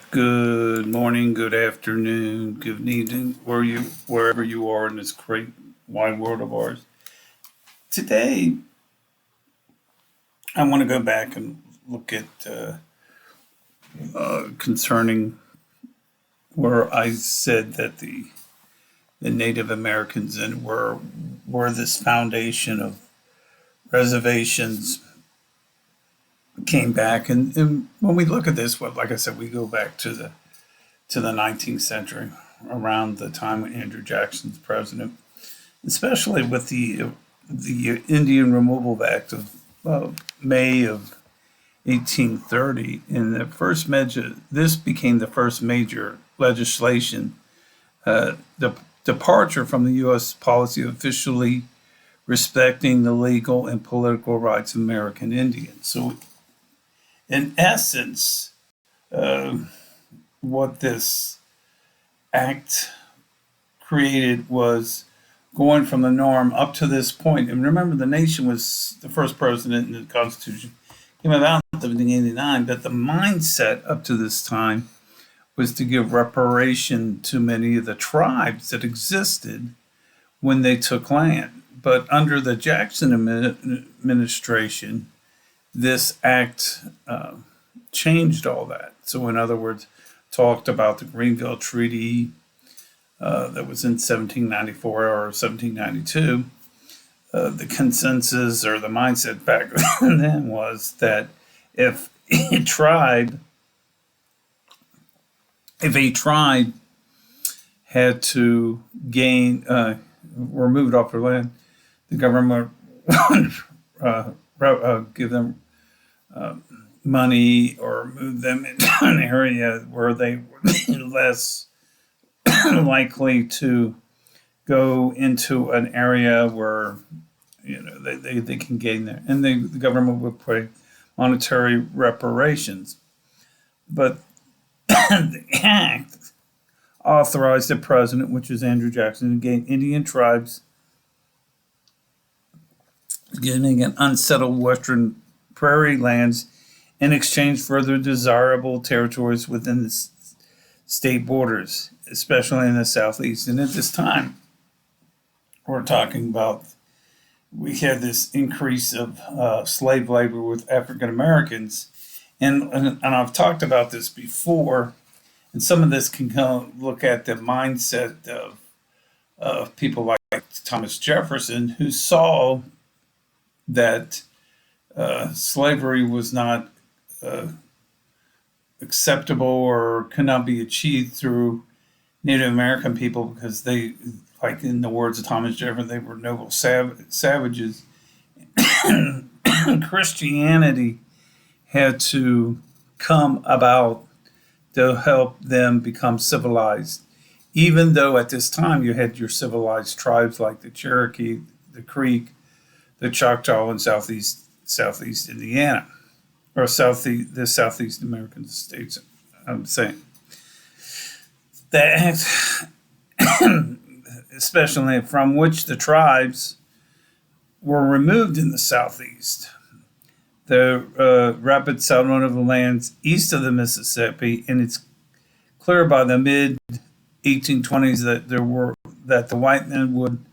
Good morning, good afternoon, good evening, wherever you are in this great wide world of ours. Today, I want to go back and look at concerning where I said that the Native Americans and where this foundation of reservations came back, and when we look at this, like I said, we go back to the 19th century, around the time when Andrew Jackson's president, especially with the Indian Removal Act of May of 1830. In the first measure, this became the first major legislation, the departure from the U.S. policy of officially respecting the legal and political rights of American Indians. So, in essence, uh, what this act created was going from the norm up to this point. And remember, the nation was the first president in the Constitution came about in 1789, but the mindset up to this time was to give reparation to many of the tribes that existed when they took land. But under the Jackson administration, this act changed all that. So, in other words, talked about the Greenville Treaty that was in 1794 or 1792. The consensus or the mindset back then was that if a tribe, if a tribe had to gain were moved off their land, the government would give them money or move them into an area where they would be less likely to go into an area where they can gain there, and the government would pay monetary reparations. But the act authorized the president, which is Andrew Jackson, to gain Indian tribes, giving an unsettled western prairie lands in exchange for other desirable territories within the state borders, especially in the southeast. And at this time, we're talking about we had this increase of slave labor with African Americans, and I've talked about this before. And some of this can look at the mindset of people like Thomas Jefferson, who saw that slavery was not acceptable or could not be achieved through Native American people because they, like in the words of Thomas Jefferson, they were noble savages. Christianity had to come about to help them become civilized. Even though at this time you had your civilized tribes like the Cherokee, the Creek, the Choctaw, and Southeast Indiana, or the Southeast American states. I'm saying that, especially from which the tribes were removed in the Southeast. The rapid settlement of the lands east of the Mississippi, and it's clear by the mid 1820s that the white men would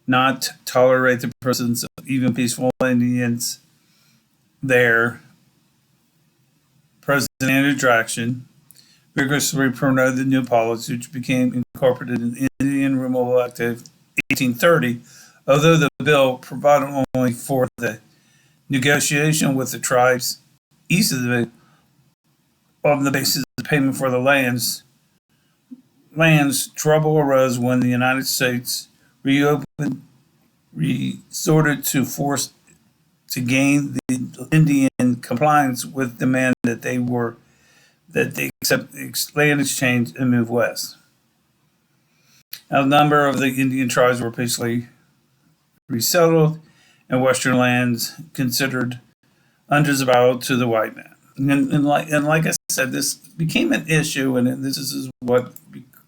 not tolerate the presence of even peaceful Indians there. President Andrew Jackson vigorously promoted the new policy, which became incorporated in the Indian Removal Act of 1830, although the bill provided only for the negotiation with the tribes east of on the basis of payment for the lands. Trouble arose when the United States resorted to force to gain the Indian compliance with demand that they accept land exchange and move west. A number of the Indian tribes were peacefully resettled, and western lands considered undesirable to the white man. And like I said, this became an issue, and this is what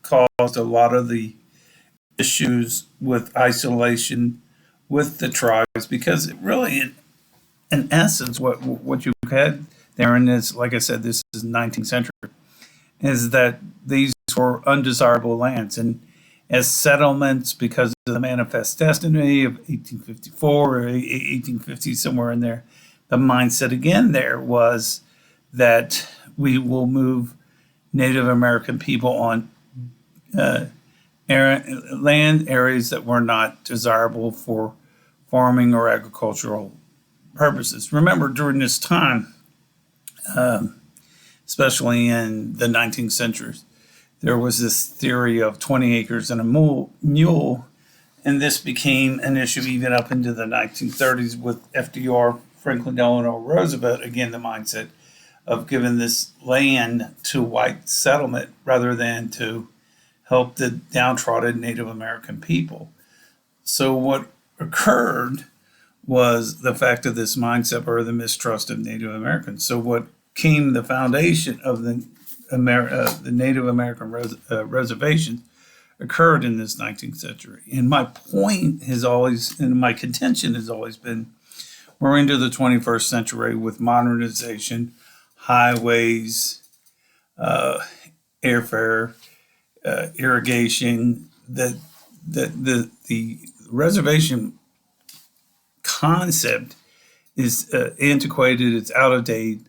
caused a lot of the issues with isolation with the tribes, because it really, in essence, what you had there in this, like I said, this is 19th century. is that these were undesirable lands. And as settlements, because of the Manifest Destiny of 1854 or 1850, somewhere in there, the mindset again there was that we will move Native American people on land areas that were not desirable for farming or agricultural purposes. Remember, during this time, especially in the 19th century, there was this theory of 20 acres and a mule, and this became an issue even up into the 1930s with FDR, Franklin Delano Roosevelt. Again, the mindset of giving this land to white settlement rather than to help the downtrodden Native American people. So what occurred was the fact of this mindset or the mistrust of Native Americans. So what came the foundation of the Native American reservations occurred in this 19th century. And my point has always, and my contention has always been, we're into the 21st century with modernization, highways, airfare, irrigation. The reservation concept is antiquated, it's out of date,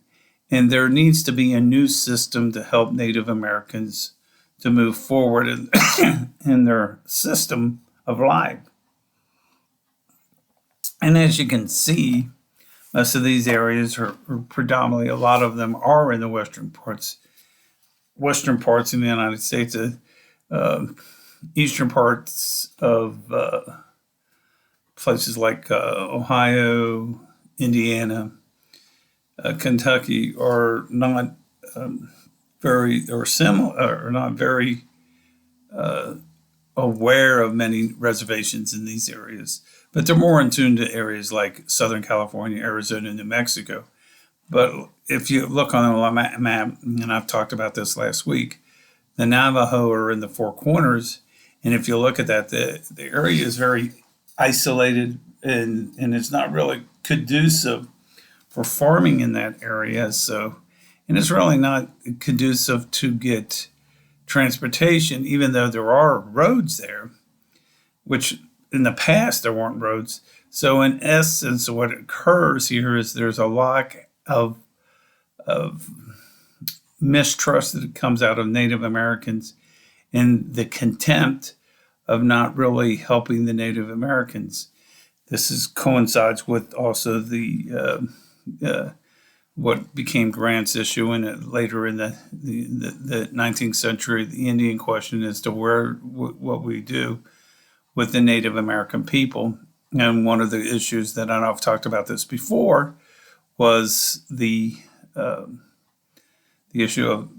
and there needs to be a new system to help Native Americans to move forward in their system of life. And as you can see, most of these areas are predominantly, a lot of them are in the western parts in the United States, eastern parts of places like Ohio, Indiana, Kentucky are not very or similar, or not very aware of many reservations in these areas, but they're more in tune to areas like Southern California, Arizona, New Mexico. But if you look on the map, and I've talked about this last week, the Navajo are in the Four Corners, and if you look at that, the area is very isolated and it's not really conducive for farming in that area. So, and it's really not conducive to get transportation, even though there are roads there, which in the past there weren't roads. So in essence, what occurs here is there's a lack of mistrust that comes out of Native Americans and the contempt of not really helping the Native Americans. This coincides with also the what became Grant's issue later in the 19th century, the Indian question as to what we do with the Native American people. And one of the issues that I know I've talked about this before was the issue of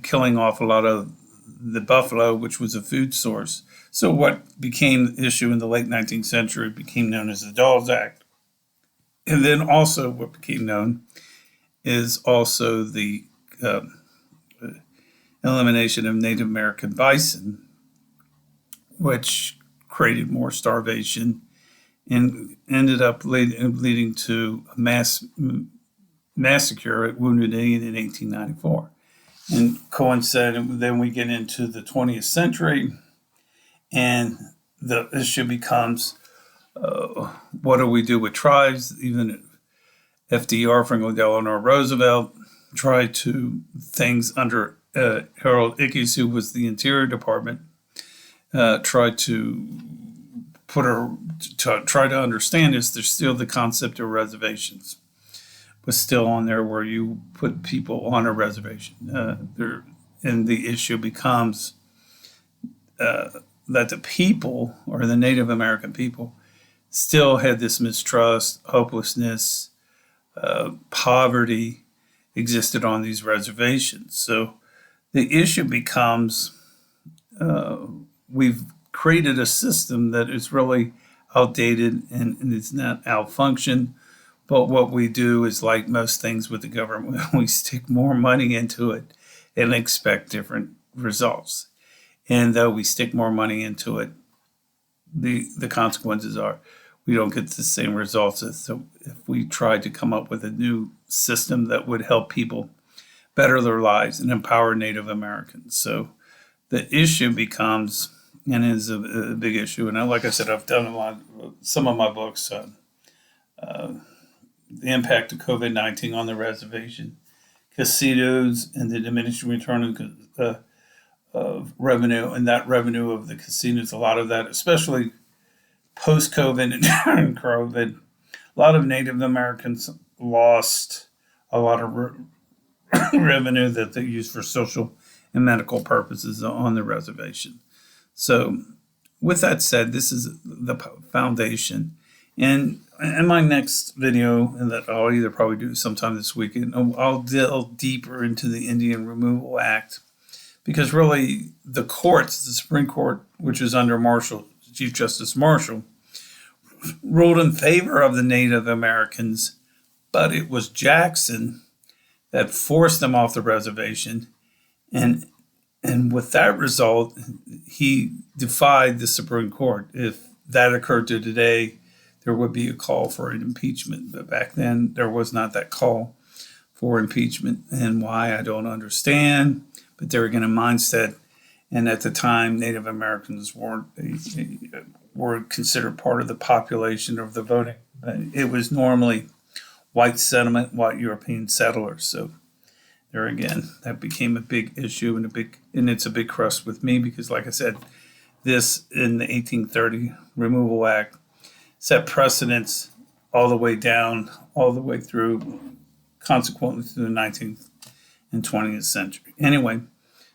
killing off a lot of the buffalo, which was a food source. So what became the issue in the late 19th century became known as the Dawes Act. And then also what became known is also the elimination of Native American bison, which created more starvation and ended up leading to a massacre at Wounded Knee in 1894. And coincided, then we get into the 20th century, and the issue becomes, what do we do with tribes? Even FDR, Franklin Delano Roosevelt, tried to things under Harold Ickes, who was the Interior Department, tried to try to understand is there's still the concept of reservations was still on there, where you put people on a reservation. And the issue becomes that the people, or the Native American people, still had this mistrust, hopelessness, poverty existed on these reservations. So the issue becomes, we've created a system that is really outdated and it's not outfunctioned. But what we do is, like most things with the government, we stick more money into it and expect different results. And though we stick more money into it, the consequences are we don't get the same results as if we tried to come up with a new system that would help people better their lives and empower Native Americans. So the issue becomes, and is a big issue, and like I said, I've done some of my books on the impact of COVID-19 on the reservation, casinos, and the diminishing return of revenue, and that revenue of the casinos, a lot of that, especially post-COVID and during COVID, a lot of Native Americans lost a lot of revenue that they use for social and medical purposes on the reservation. So, with that said, this is the foundation. And in my next video, and that I'll either probably do sometime this weekend, I'll delve deeper into the Indian Removal Act, because really the courts, the Supreme Court, which is under Chief Justice Marshall, ruled in favor of the Native Americans, but it was Jackson that forced them off the reservation, and with that result, he defied the Supreme Court. If that occurred to today, there would be a call for an impeachment, but back then there was not that call for impeachment, and why I don't understand. But they're again a mindset, and at the time, Native Americans were considered part of the population of the voting. It was normally white settlement, white European settlers. So there again, that became a big issue and it's a big crust with me, because like I said, this in the 1830 Removal Act set precedents all the way down, all the way through, consequently through the 19th and 20th century. Anyway,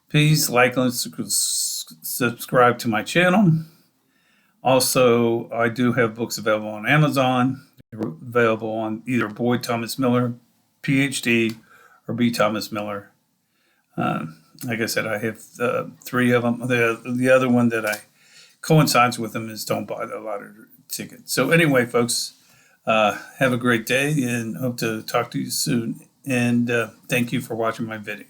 please like and subscribe to my channel. Also, I do have books available on Amazon. They're available on either Boyd Thomas Miller, PhD, or B. Thomas Miller. Like I said, I have 3 of them. The other one that I coincides with them is Don't Buy the Lottery Ticket. So anyway, folks, have a great day and hope to talk to you soon. And thank you for watching my video.